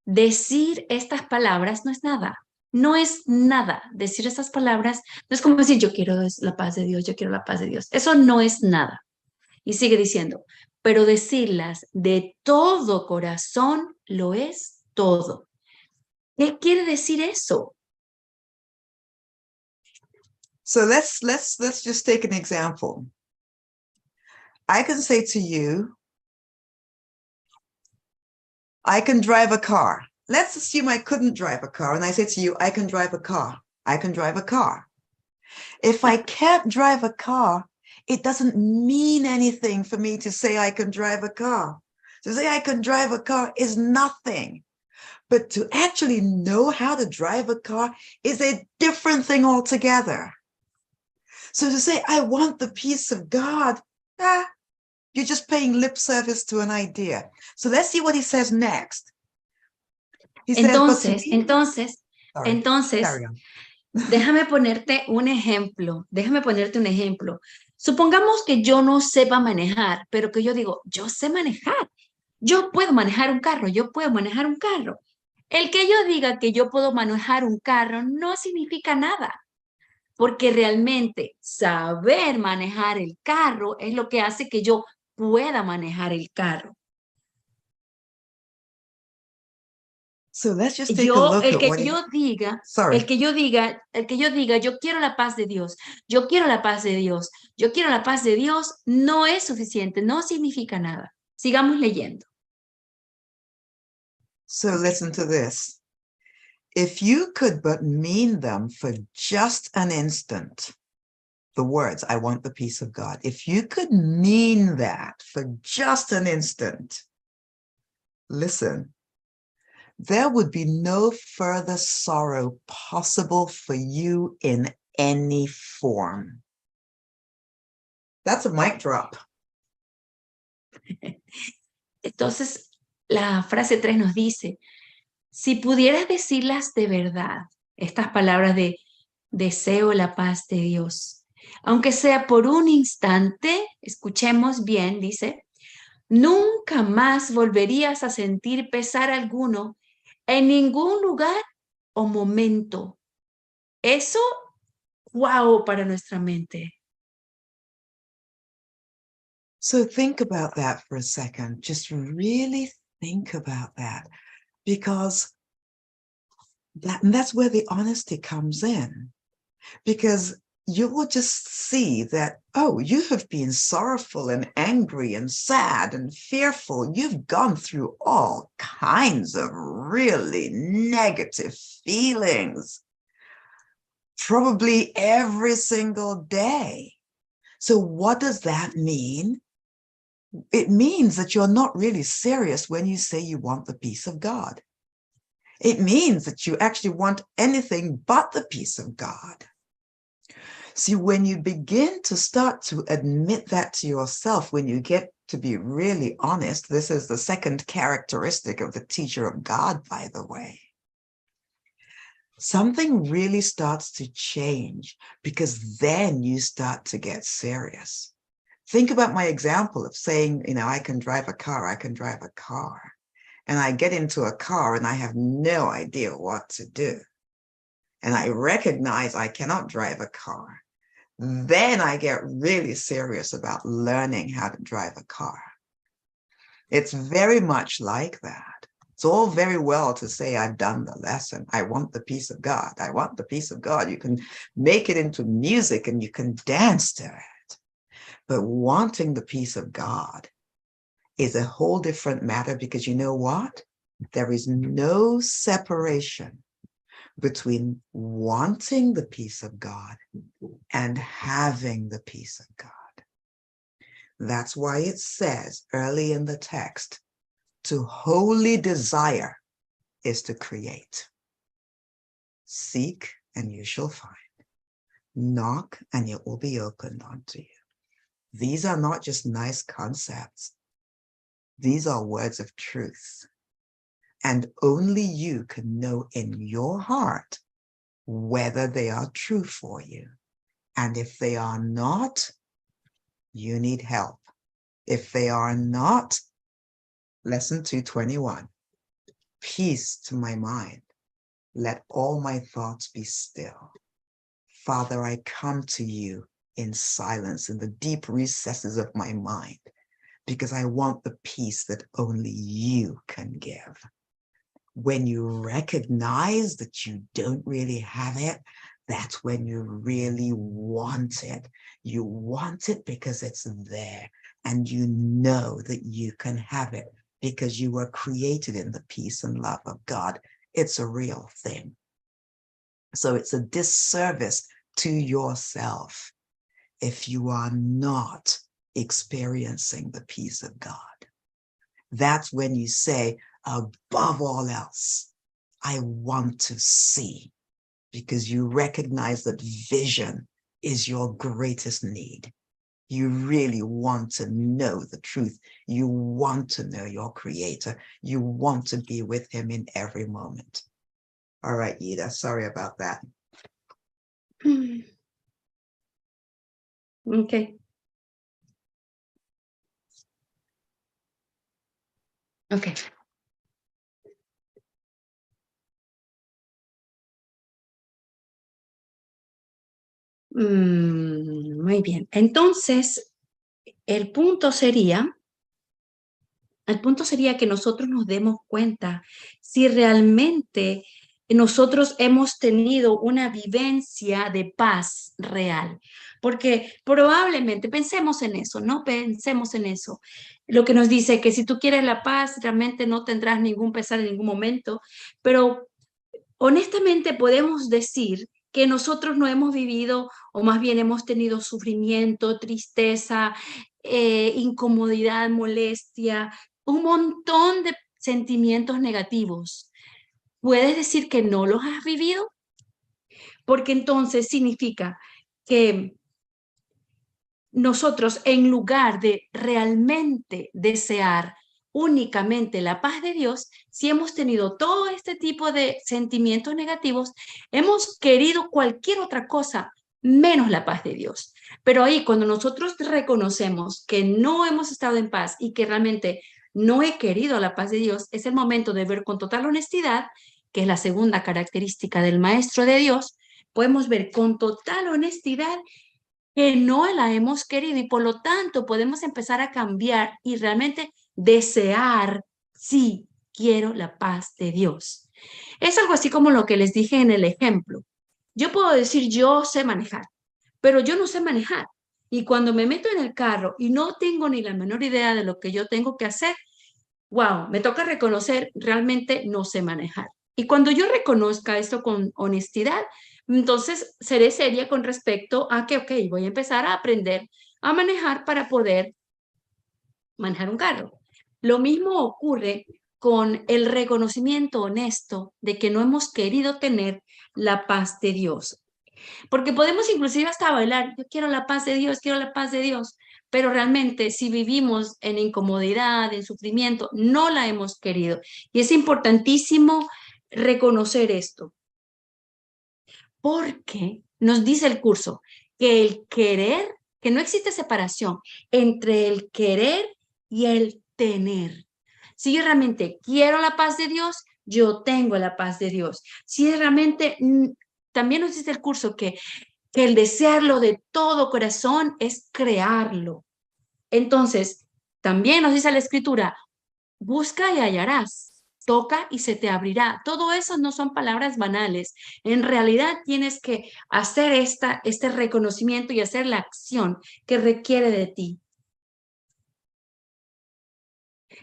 decir estas palabras no es nada. No es nada. Decir estas palabras no es como decir, yo quiero la paz de Dios, yo quiero la paz de Dios. Eso no es nada. Y sigue diciendo, pero decirlas de todo corazón lo es todo. ¿Qué quiere decir eso? So let's just take an example. I can say to you, I can drive a car. Let's assume I couldn't drive a car. And I say to you, I can drive a car. I can drive a car. If I can't drive a car, it doesn't mean anything for me to say I can drive a car. To say I can drive a car is nothing. But to actually know how to drive a car is a different thing altogether. So to say, I want the peace of God, you're just paying lip service to an idea. So let's see what he says next. He Entonces, carry on. déjame ponerte un ejemplo. Supongamos que yo no sepa manejar, pero que yo digo, yo sé manejar. Yo puedo manejar un carro, El que yo diga que yo puedo manejar un carro no significa nada, porque realmente saber manejar el carro es lo que hace que yo pueda manejar el carro. So let's just take a look at what yo diga, yo quiero la paz de Dios, yo quiero la paz de Dios, yo quiero la paz de Dios, no es suficiente, no significa nada. Sigamos leyendo. So listen to this. If you could but mean them for just an instant, the words, I want the peace of God. If you could mean that for just an instant, listen, there would be no further sorrow possible for you in any form. That's a mic drop. Entonces, la frase 3 nos dice, si pudieras decirlas de verdad, estas palabras de deseo la paz de Dios, aunque sea por un instante, escuchemos bien, dice, nunca más volverías a sentir pesar alguno en ningún lugar o momento. Eso, wow, para nuestra mente. So think about that for a second. Just really think about that, because that's where the honesty comes in, because you will just see that, oh, you have been sorrowful and angry and sad and fearful. You've gone through all kinds of really negative feelings, probably every single day. So what does that mean? It means that you're not really serious when you say you want the peace of God. It means that you actually want anything but the peace of God. See, when you begin to start to admit that to yourself, when you get to be really honest, this is the second characteristic of the teacher of God, by the way. Something really starts to change, because then you start to get serious. Think about my example of saying, I can drive a car, And I get into a car and I have no idea what to do. And I recognize I cannot drive a car. Then I get really serious about learning how to drive a car. It's very much like that. It's all very well to say, I've done the lesson. I want the peace of God. I want the peace of God. You can make it into music and you can dance to it. But wanting the peace of God is a whole different matter, because you know what? There is no separation between wanting the peace of God and having the peace of God. That's why it says early in the text, to wholly desire is to create. Seek and you shall find. Knock and it will be opened unto you. These are not just nice concepts. These are words of truth. And only you can know in your heart whether they are true for you. And if they are not, you need help. If they are not, lesson 221, peace to my mind. Let all my thoughts be still. Father, I come to you in silence, in the deep recesses of my mind, because I want the peace that only you can give. When you recognize that you don't really have it, that's when you really want it. You want it because it's there, and you know that you can have it because you were created in the peace and love of God. It's a real thing. So it's a disservice to yourself if you are not experiencing the peace of God. That's when you say, above all else, I want to see, because you recognize that vision is your greatest need. You really want to know the truth. You want to know your Creator. You want to be with him in every moment. All right, Ida, sorry about that. Okay. Okay. Muy bien. Entonces, el punto sería que nosotros nos demos cuenta si realmente nosotros hemos tenido una vivencia de paz real. Porque probablemente, pensemos en eso, ¿no? Pensemos en eso. Lo que nos dice que si tú quieres la paz, realmente no tendrás ningún pesar en ningún momento. Pero honestamente podemos decir que nosotros no hemos vivido, o más bien hemos tenido sufrimiento, tristeza, incomodidad, molestia, un montón de sentimientos negativos. ¿Puedes decir que no los has vivido? Porque entonces significa que nosotros, en lugar de realmente desear únicamente la paz de Dios, si hemos tenido todo este tipo de sentimientos negativos, hemos querido cualquier otra cosa menos la paz de Dios. Pero ahí, cuando nosotros reconocemos que no hemos estado en paz y que realmente no he querido la paz de Dios, es el momento de ver con total honestidad, que es la segunda característica del maestro de Dios. Podemos ver con total honestidad que no la hemos querido y por lo tanto podemos empezar a cambiar y realmente desear, sí, quiero la paz de Dios. Es algo así como lo que les dije en el ejemplo. Yo puedo decir, yo sé manejar, pero yo no sé manejar. Y cuando me meto en el carro y no tengo ni la menor idea de lo que yo tengo que hacer, wow, me toca reconocer, realmente no sé manejar. Y cuando yo reconozca esto con honestidad, entonces seré seria con respecto a que, ok, voy a empezar a aprender a manejar para poder manejar un carro. Lo mismo ocurre con el reconocimiento honesto de que no hemos querido tener la paz de Dios. Porque podemos inclusive hasta bailar, yo quiero la paz de Dios, quiero la paz de Dios, pero realmente si vivimos en incomodidad, en sufrimiento, no la hemos querido. Y es importantísimo reconocer esto. Porque nos dice el curso que el querer, que no existe separación entre el querer y el tener. Si yo realmente quiero la paz de Dios, yo tengo la paz de Dios. Si realmente, también nos dice el curso que el desearlo de todo corazón es crearlo. Entonces, también nos dice la Escritura, busca y hallarás. Toca y se te abrirá. Todo eso no son palabras banales. En realidad tienes que hacer este reconocimiento y hacer la acción que requiere de ti.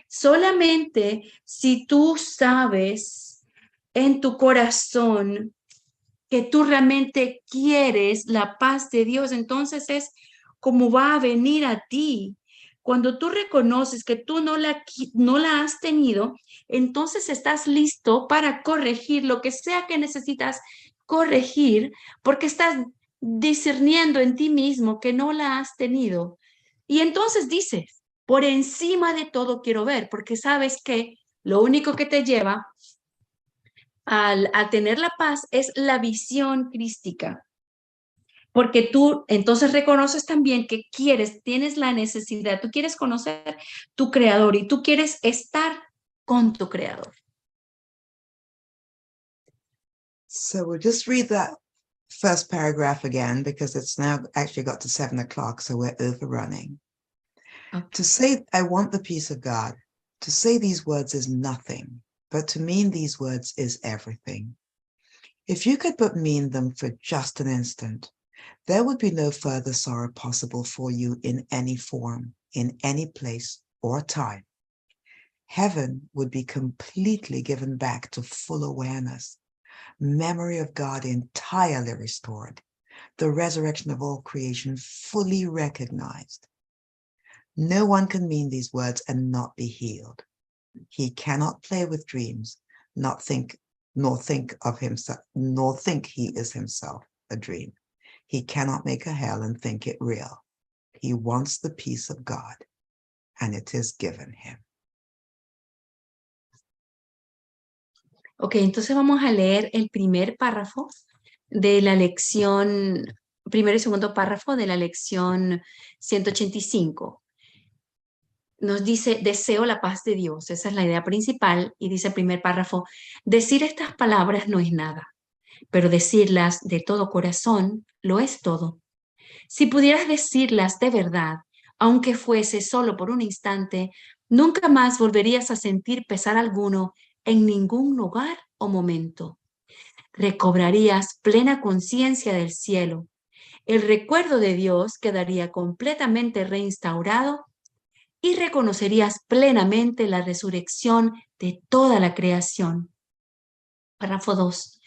Solamente si tú sabes en tu corazón que tú realmente quieres la paz de Dios, entonces es como va a venir a ti. Cuando tú reconoces que tú no la has tenido, entonces estás listo para corregir lo que sea que necesitas corregir, porque estás discerniendo en ti mismo que no la has tenido. Y entonces dices, por encima de todo quiero ver, porque sabes que lo único que te lleva a tener la paz es la visión crística. Porque tú entonces reconoces también que tienes la necesidad, tú quieres conocer tu creador y tú quieres estar con tu creador. So we'll just read that first paragraph again, because it's now actually got to 7 o'clock, so we're overrunning. Okay. To say, I want the peace of God, to say these words is nothing, but to mean these words is everything. If you could but mean them for just an instant, there would be no further sorrow possible for you in any form, in any place or time. Heaven would be completely given back to full awareness, memory of God entirely restored, the resurrection of all creation fully recognized. No one can mean these words and not be healed. He cannot play with dreams, nor think of himself, nor think he is himself a dream. He cannot make a hell and think it real. He wants the peace of God, and it is given him. Ok, entonces vamos a leer el primer párrafo de la lección, primero y segundo párrafo de la lección 185. Nos dice, deseo la paz de Dios. Esa es la idea principal. Y dice el primer párrafo, decir estas palabras no es nada, pero decirlas de todo corazón lo es todo. Si pudieras decirlas de verdad, aunque fuese solo por un instante, nunca más volverías a sentir pesar alguno en ningún lugar o momento. Recobrarías plena conciencia del cielo. El recuerdo de Dios quedaría completamente reinstaurado y reconocerías plenamente la resurrección de toda la creación. Párrafo 2.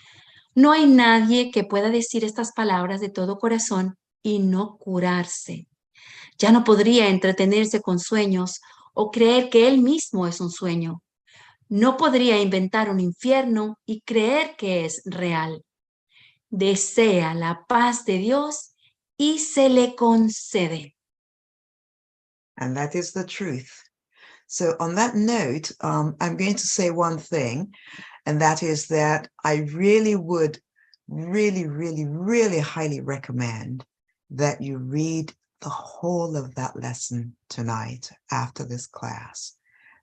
No hay nadie que pueda decir estas palabras de todo corazón y no curarse. Ya no podría entretenerse con sueños o creer que él mismo es un sueño. No podría inventar un infierno y creer que es real. Desea la paz de Dios y se le concede. And that is the truth. So on that note, I'm going to say one thing, and that is that I really would really highly recommend that you read the whole of that lesson tonight after this class,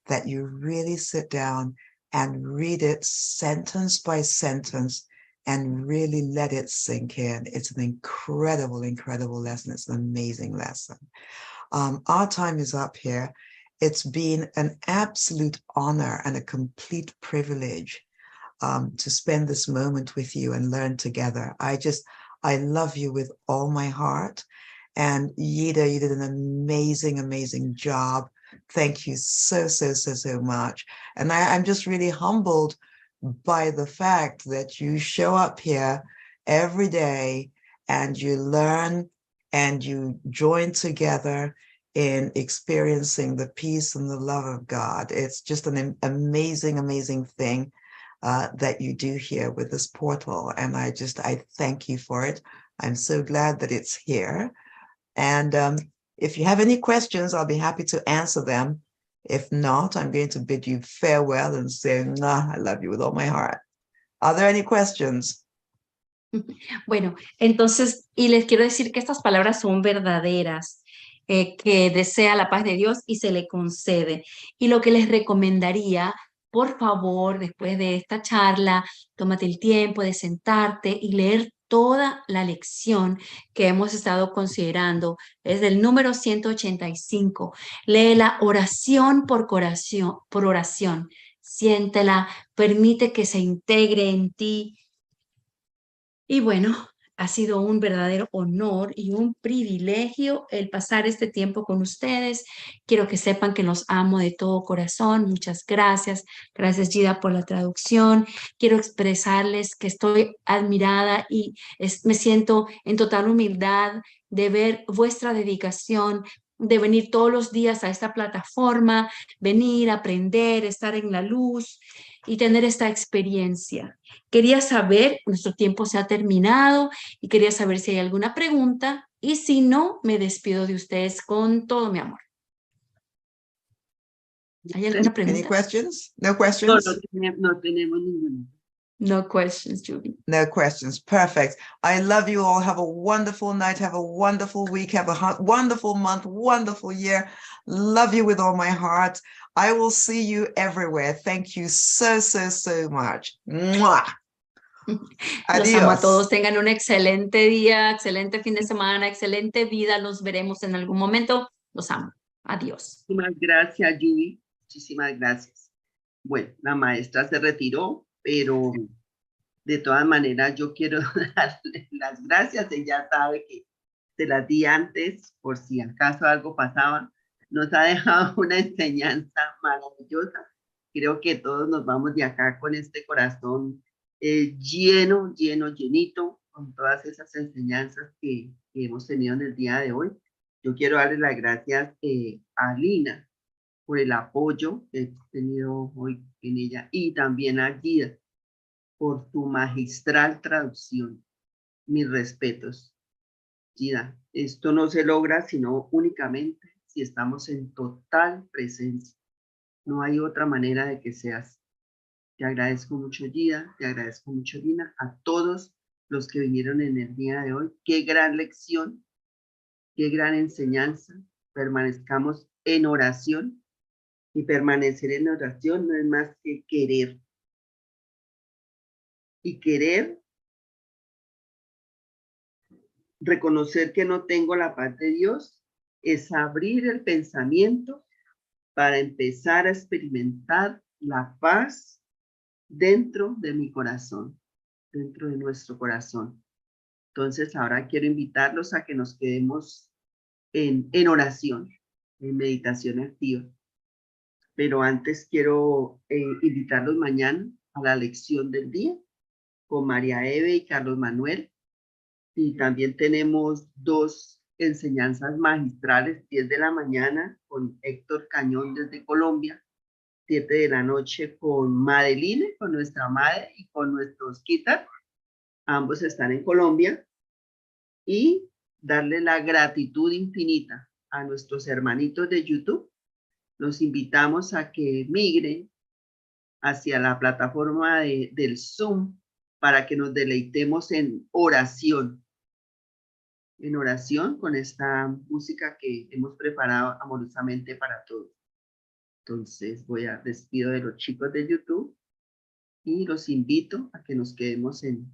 that you really sit down and read it sentence by sentence and really let it sink in. It's an incredible lesson. It's an amazing lesson. Our time is up here. It's been an absolute honor and a complete privilege to spend this moment with you and learn together. I love you with all my heart. And Yida, you did an amazing job. Thank you so much. And I'm just really humbled by the fact that you show up here every day and you learn and you join together in experiencing the peace and the love of God. It's just an amazing thing that you do here with this portal. And I thank you for it. I'm so glad that it's here. And if you have any questions, I'll be happy to answer them. If not, I'm going to bid you farewell and say, I love you with all my heart. Are there any questions? Bueno, entonces, y les quiero decir que estas palabras son verdaderas, que desea la paz de Dios y se le concede. Y lo que les recomendaría, por favor, después de esta charla, tómate el tiempo de sentarte y leer toda la lección que hemos estado considerando. Es del número 185. Léela oración por oración. Siéntela, permite que se integre en ti. Y bueno, ha sido un verdadero honor y un privilegio el pasar este tiempo con ustedes. Quiero que sepan que los amo de todo corazón. Muchas gracias. Gracias, Gida, por la traducción. Quiero expresarles que estoy admirada y me siento en total humildad de ver vuestra dedicación de venir todos los días a esta plataforma, venir, aprender, estar en la luz y tener esta experiencia. Quería saber, nuestro tiempo se ha terminado y quería saber si hay alguna pregunta y si no, me despido de ustedes con todo mi amor. ¿Hay alguna Any pregunta? questions? No No, questions? no tenemos ninguna. No questions, Jubi. No questions. Perfect. I love you all. Have a wonderful night. Have a wonderful week. Have a wonderful month. Wonderful year. Love you with all my heart. I will see you everywhere. Thank you so, so, so much. Mwah. Los amo a Adiós. todos. Tengan un excelente día, excelente fin de semana, excelente vida. Los veremos en algún momento. Los amo. Adiós. Muchísimas gracias, Jubi. Muchísimas gracias. Bueno, la maestra se retiró, pero de todas maneras yo quiero darle las gracias. Ella sabe que se las di antes por si acaso algo pasaba. Nos ha dejado una enseñanza maravillosa. Creo que todos nos vamos de acá con este corazón lleno, llenito, con todas esas enseñanzas que hemos tenido en el día de hoy. Yo quiero darle las gracias a Lina por el apoyo que he tenido hoy en ella y también a Guida por tu magistral traducción. Mis respetos, Gida. Esto no se logra sino únicamente si estamos en total presencia. No hay otra manera de que seas. Te agradezco mucho, Gida. Te agradezco mucho, Lina. A todos los que vinieron en el día de hoy. Qué gran lección. Qué gran enseñanza. Permanezcamos en oración. Y permanecer en oración no es más que querer. Y querer, reconocer que no tengo la paz de Dios, es abrir el pensamiento para empezar a experimentar la paz dentro de mi corazón, dentro de nuestro corazón. Entonces ahora quiero invitarlos a que nos quedemos en oración, en meditación activa. Pero antes quiero invitarlos mañana a la lección del día con María Eve y Carlos Manuel. Y también tenemos 2 enseñanzas magistrales, 10 de la mañana con Héctor Cañón desde Colombia, 7 de la noche con Madeline, con nuestra madre y con nuestros Kitar. Ambos están en Colombia. Y darle la gratitud infinita a nuestros hermanitos de YouTube. Los invitamos a que migren hacia la plataforma del Zoom para que nos deleitemos en oración con esta música que hemos preparado amorosamente para todos. Entonces despido de los chicos de YouTube y los invito a que nos quedemos en